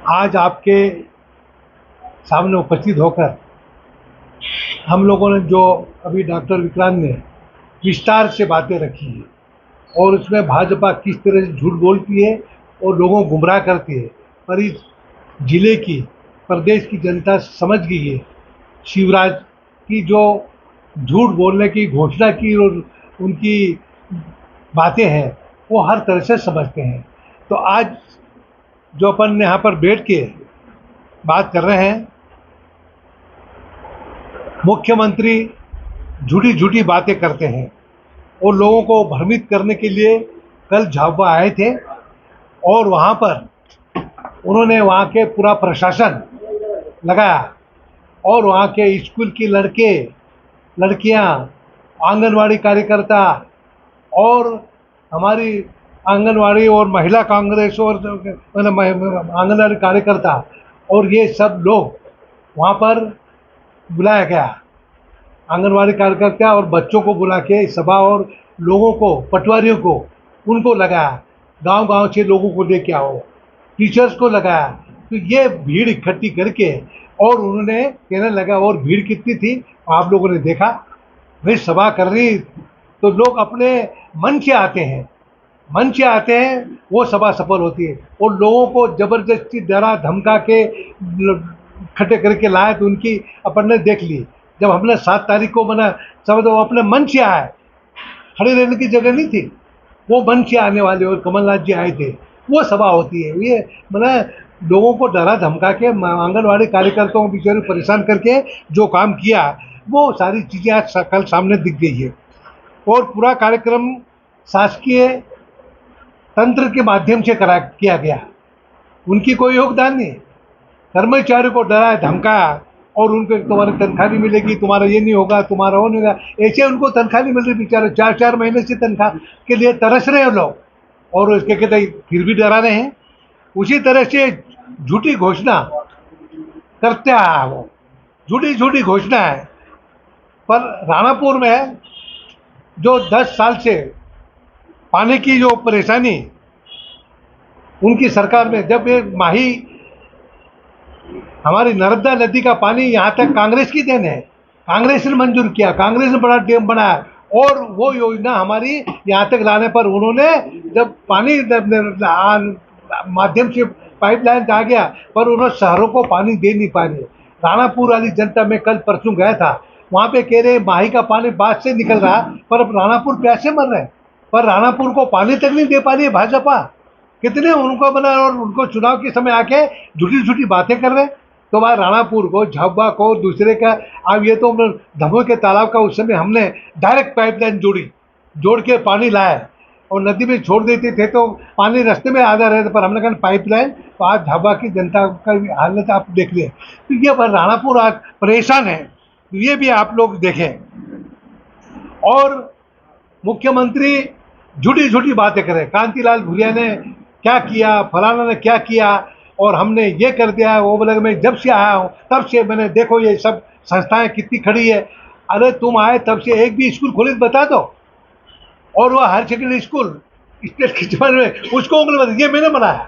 आज आपके सामने उपस्थित होकर हम लोगों ने जो अभी डॉक्टर विक्रांत ने विस्तार से बातें रखी है और उसमें भाजपा किस तरह से झूठ बोलती है और लोगों को गुमराह करती है, पर इस जिले की, प्रदेश की जनता समझ गई है शिवराज की जो झूठ बोलने की घोषणा की और उनकी बातें हैं वो हर तरह से समझते हैं। तो आज जो अपन यहाँ पर बैठ के बात कर रहे हैं, मुख्यमंत्री झूठी झूठी बातें करते हैं और लोगों को भ्रमित करने के लिए कल झाबुआ आए थे और वहाँ पर उन्होंने वहाँ के पूरा प्रशासन लगाया और वहाँ के स्कूल की लड़के लड़कियाँ, आंगनवाड़ी कार्यकर्ता और हमारी आंगनवाड़ी और महिला कांग्रेस और मतलब आंगनवाड़ी कार्यकर्ता और ये सब लोग वहाँ पर बुलाया गया। आंगनवाड़ी कार्यकर्ता और बच्चों को बुला के सभा और लोगों को, पटवारियों को, उनको लगाया, गांव गांव से लोगों को लेके आओ, टीचर्स को लगाया। तो ये भीड़ इकट्ठी करके और उन्होंने कहने लगा, और भीड़ कितनी थी आप लोगों ने देखा भाई, सभा कर रही तो लोग अपने मन से आते हैं, मन से आते हैं, वो सभा सफल होती है। और लोगों को जबरदस्ती डरा धमका के इकट्ठे करके लाए तो उनकी अपन ने देख ली। जब हमने 7 तारीख को बना समझ, वो अपने मन से आए, खड़े रहने की जगह नहीं थी, वो मन से आने वाले और कमलनाथ जी आए थे, वो सभा होती है। ये मैंने लोगों को डरा धमका के आंगनवाड़ी कार्यकर्ताओं को बेचारे परेशान करके जो काम किया, वो सारी चीज़ें आज कल सामने दिख गई है। और पूरा कार्यक्रम शासकीय तंत्र के माध्यम से किया गया, उनकी कोई योगदान नहीं। कर्मचारियों को डराया धमकाया और उनको तुम्हारी तनख्वाह नहीं मिलेगी, तुम्हारा ये नहीं होगा, तुम्हारा वो नहीं होगा, ऐसे उनको तनख्वाह नहीं मिल रही। बेचारे 4-4 महीने से तनख्वाह के लिए तरस रहे हैं लोग और उसके कहते फिर भी डरा रहे हैं। उसी तरह से झूठी घोषणा करते हैं, वो झूठी झूठी घोषणा है। पर राणापुर में जो 10 साल से पानी की जो परेशानी उनकी सरकार में, जब ये माही हमारी नर्मदा नदी का पानी यहाँ तक कांग्रेस की देन है, कांग्रेस ने मंजूर किया, कांग्रेस ने बड़ा डैम बनाया और वो योजना हमारी यहाँ तक लाने पर उन्होंने जब पानी माध्यम से पाइपलाइन आ गया पर उन्होंने शहरों को पानी दे नहीं पा रहे। राणापुर वाली जनता में कल परसों गया था, वहाँ पे कह रहे माही का पानी बाढ़ से निकल रहा पर अब राणापुर प्यासे मर रहे हैं, पर राणापुर को पानी तक नहीं दे पा रही है भाजपा। कितने उनको बना और उनको चुनाव के समय आके झूठी झूठी बातें कर रहे हैं। तो भाई राणापुर को, झाबुआ को, दूसरे का, अब ये तो धमोह के तालाब का उस समय हमने डायरेक्ट पाइपलाइन जोड़ के पानी लाया और नदी में छोड़ देते थे तो पानी रास्ते में आधा रहता, पर हमने कहा पाइपलाइन। तो आज झाबुआ की जनता का हालत आप देख लिए, तो ये पर राणापुर आज परेशान है, तो ये भी आप लोग देखें। और मुख्यमंत्री झूठी झूठी बातें करें, कांतिलाल भूरिया ने क्या किया, फलाना ने क्या किया और हमने ये कर दिया, वो बोले मैं जब से आया हूँ तब से मैंने, देखो ये सब संस्थाएं कितनी खड़ी है। अरे तुम आए तब से एक भी स्कूल खोले बता दो, और वो हायर सेकेंडरी स्कूल स्टेट के जमाने में उसको ये मैंने बनाया,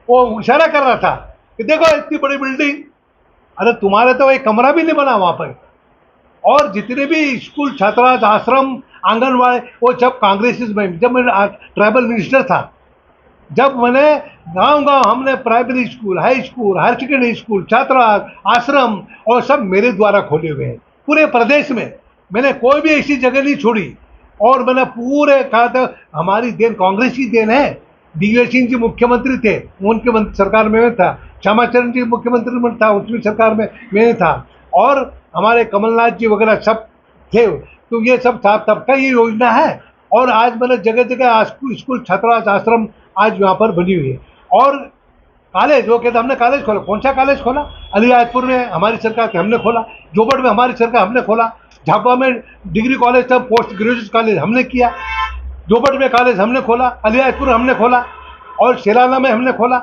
वो इशारा कर रहा था कि देखो इतनी बड़ी बिल्डिंग, अरे तुम्हारे तो एक कमरा भी नहीं बना वहाँ पर। और जितने भी स्कूल, छात्रावास, आश्रम, आंगनवाड़ी, वो सब कांग्रेस में, जब मैं ट्राइबल मिनिस्टर था, जब मैंने गांव गांव हमने primary school, high school, higher secondary school, छात्रावास, आश्रम और सब मेरे द्वारा खोले हुए हैं पूरे प्रदेश में। मैंने कोई भी ऐसी जगह नहीं छोड़ी और मैंने पूरे कहा था हमारी देन, कांग्रेस की देन है। दिग्विजय सिंह जी मुख्यमंत्री थे, उनके सरकार में मैं था, श्यामाचरण जी मुख्यमंत्री में था, उसकी सरकार में मैं था, और हमारे कमलनाथ जी वगैरह सब थे। तो ये सब था, तब का ये योजना है। और आज मैंने जगह जगह स्कूल, छात्रावास, आश्रम आज यहाँ पर बनी हुई है। और कॉलेज, वो कहते हमने कॉलेज खोला, कौन सा कॉलेज खोला? अलीराजपुर में हमारी सरकार के हमने खोला, जोबट में हमारी सरकार हमने खोला, झाबुआ में डिग्री कॉलेज था, पोस्ट ग्रेजुएट कॉलेज हमने किया, जोबट में कॉलेज हमने खोला, अलीराजपुर हमने खोला और शेलाना में हमने खोला।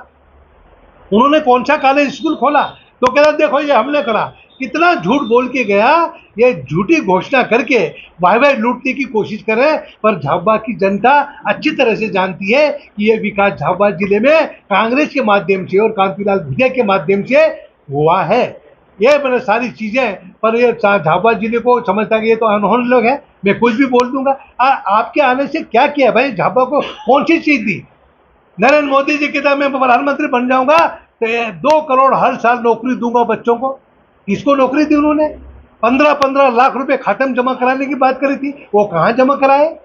उन्होंने कौन सा कॉलेज स्कूल खोला? तो कहते देखो ये हमने करा। कितना झूठ बोल के गया, ये झूठी घोषणा करके वाह वाह लूटने की कोशिश कर रहे हैं। पर झाबुआ की जनता अच्छी तरह से जानती है कि ये विकास झाबुआ जिले में कांग्रेस के माध्यम से और कांतिलाल भूरिया के माध्यम से हुआ है। ये मैंने सारी चीजें, पर ये झाबुआ जिले को समझता है कि ये तो अनहोनी लोग हैं, मैं कुछ भी बोल दूंगा। आपके आने से क्या किया भाई? झाबुआ को कौन सी चीज दी? नरेंद्र मोदी जी कहता मैं प्रधानमंत्री बन जाऊंगा तो 2 करोड़ हर साल नौकरी दूंगा बच्चों को। किसको नौकरी दी उन्होंने? 15-15 लाख रुपए खाते में जमा कराने की बात करी थी, वो कहाँ जमा कराए?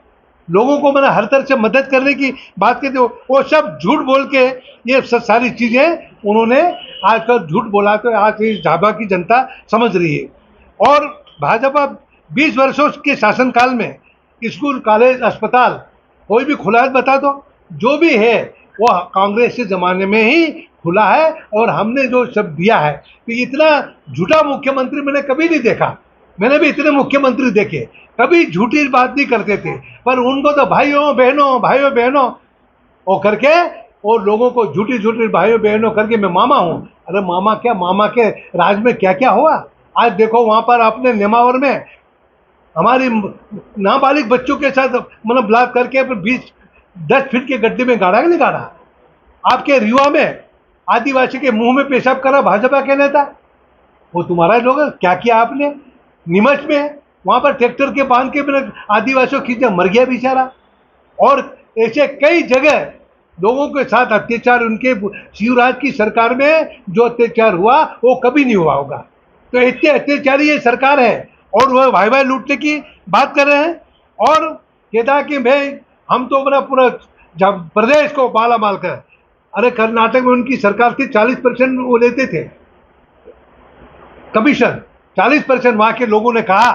लोगों को मैंने हर तरह से मदद करने की बात की थी, वो सब झूठ बोल के ये सारी चीजें उन्होंने आजकल झूठ बोला। तो आज इस झाबुआ की जनता समझ रही है। और भाजपा 20 वर्षों के शासनकाल में स्कूल, कॉलेज, अस्पताल कोई भी खुला है बता दो? जो भी है वो कांग्रेस के जमाने में ही खुला है, और हमने जो सब दिया है। तो इतना झूठा मुख्यमंत्री मैंने कभी नहीं देखा। मैंने भी इतने मुख्यमंत्री देखे, कभी झूठी बात नहीं करते थे, पर उनको तो भाइयों बहनों वो करके, और लोगों को झूठी झूठी भाइयों बहनों करके मैं मामा हूँ। अरे मामा क्या, मामा के राज में क्या क्या हुआ? आज देखो वहां पर आपने नेमावर में हमारी नाबालिग बच्चों के साथ मतलब बलात्कार करके 10 फीट के गड्ढे में गाड़ा नहीं गाड़ा? आपके रीवा में आदिवासी के मुंह में पेशाब करा भाजपा के नेता, वो तुम्हारा लोग क्या किया आपने? नीमच में वहां पर ट्रैक्टर के बांध के मैंने आदिवासियों खींचा, मर गया बेचारा। और ऐसे कई जगह लोगों के साथ अत्याचार, उनके शिवराज की सरकार में जो अत्याचार हुआ वो कभी नहीं हुआ होगा। तो इतने अत्याचारी ये सरकार है, और वह भाई भाई लूटने की बात कर रहे हैं। और कहता कि भाई हम तो अपना पूरा जब प्रदेश को माला माल कर, अरे कर्नाटक में उनकी सरकार थी, 40% वो लेते थे कमीशन। 40% वहां के लोगों ने कहा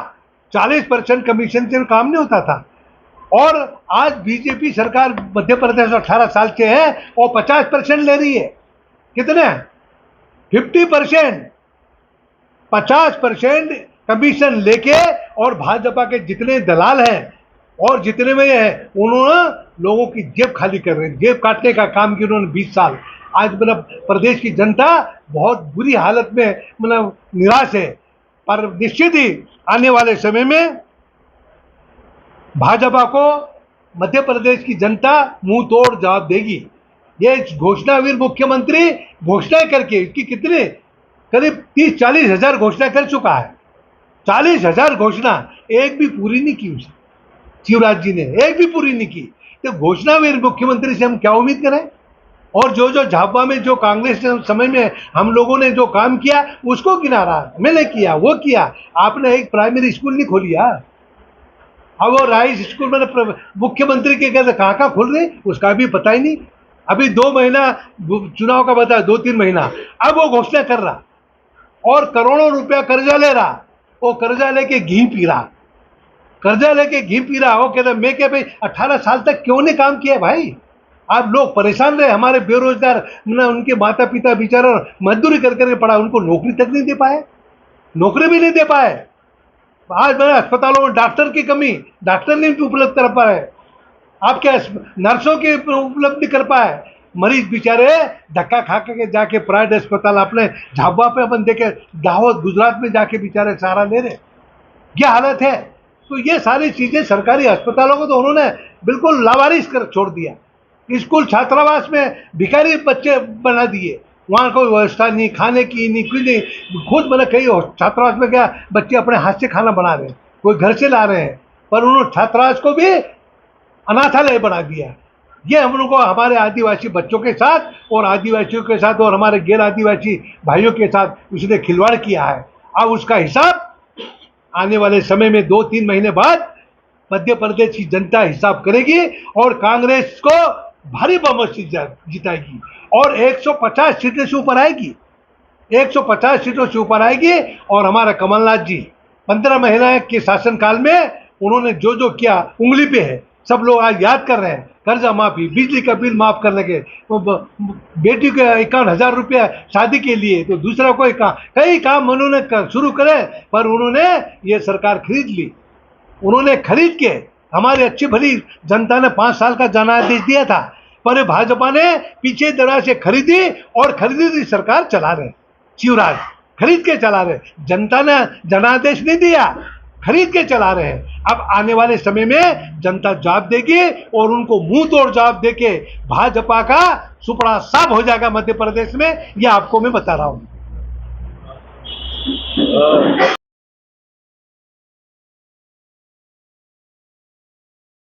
40% कमीशन से काम नहीं होता था। और आज बीजेपी सरकार मध्य प्रदेश 18 साल से है और 50% ले रही है। कितने? 50%, 50% कमीशन लेके। और भाजपा के जितने दलाल हैं और जितने में है, उन्होंने लोगों की जेब खाली कर रहे हैं, जेब काटने का काम किया उन्होंने 20 साल। आज मतलब प्रदेश की जनता बहुत बुरी हालत में मतलब निराश है। पर निश्चित ही आने वाले समय में भाजपा को मध्य प्रदेश की जनता मुंह तोड़ जवाब देगी। ये घोषणावीर मुख्यमंत्री घोषणा करके इसकी कितने करीब 30-40 हजार घोषणा कर चुका है। 40 हजार घोषणा, एक भी पूरी नहीं की उसने, शिवराज जी ने एक भी पूरी नहीं की। तो घोषणावीर मुख्यमंत्री से हम क्या उम्मीद करें? और जो झाबुआ में जो कांग्रेस के समय में हम लोगों ने जो काम किया उसको गिना रहा, मैंने किया, वो किया। आपने एक प्राइमरी स्कूल नहीं खोली यार। अब वो राइस स्कूल मैंने मुख्यमंत्री के कहते कहाँ खुल रहे उसका भी पता ही नहीं। अभी 2 महीना चुनाव का बता, 2-3 महीना, अब वो घोषणा कर रहा और करोड़ों रुपया कर्जा ले रहा। वो कर्जा लेके घी पी रहा, कर्जा लेके घी पी रहा। वो कहता मैं क्या भाई 18 साल तक क्यों नहीं काम किया भाई? आप लोग परेशान रहे, हमारे बेरोजगार ना, उनके माता पिता बेचारा मजदूरी कर करके पढ़ा, उनको नौकरी तक नहीं दे पाए, नौकरी भी नहीं दे पाए। आज मेरे अस्पतालों में डॉक्टर की कमी, डॉक्टर नहीं उपलब्ध कर पाए, आपके नर्सों के उपलब्ध नहीं कर पाए। मरीज बेचारे धक्का खा के जाके प्राइवेट अस्पताल अपने झाबुआ पे अपन देखे, दाहोद गुजरात में जाके बेचारे सहारा ले रहे, क्या हालत है। तो ये सारी चीजें सरकारी अस्पतालों को तो उन्होंने बिल्कुल लावारिस कर छोड़ दिया। स्कूल छात्रावास में भिखारी बच्चे बना दिए, वहाँ कोई व्यवस्था नहीं, खाने की नहीं, कुछ नहीं। खुद मैंने कई छात्रावास में क्या बच्चे अपने हाथ से खाना बना रहे हैं, कोई घर से ला रहे हैं, पर उन्होंने छात्रावास को भी अनाथालय बना दिया। ये हम लोग को हमारे आदिवासी बच्चों के साथ और आदिवासियों के साथ और हमारे गैर आदिवासी भाइयों के साथ उसने खिलवाड़ किया है। अब उसका हिसाब आने वाले समय में 2-3 महीने बाद मध्य प्रदेश की जनता हिसाब करेगी और कांग्रेस को भारी बहुमत से जिताएगी और 150 सीटें से ऊपर आएगी, 150 सीटों से ऊपर आएगी। और हमारा कमलनाथ जी 15 महीने के शासनकाल में उन्होंने जो जो किया उंगली पे है, सब लोग आज याद कर रहे हैं। कर्जा माफी, बिजली का बिल माफ करने के, बेटी के 51,000 रुपया शादी के लिए, तो दूसरा कोई कई काम उन्होंने शुरू करे, पर उन्होंने ये सरकार खरीद ली। उन्होंने खरीद के हमारी अच्छी भली जनता ने 5 साल का जनादेश दिया था, पर भाजपा ने पीछे दराज से खरीदी और खरीदी सरकार चला रहे। शिवराज खरीद के चला रहे। जनता ने जनादेश नहीं दिया, खरीद के चला रहे हैं। अब आने वाले समय में जनता जवाब देगी और उनको मुंह तोड़ जवाब देके भाजपा का सुपड़ा साफ हो जाएगा मध्य प्रदेश में, यह आपको मैं बता रहा हूं।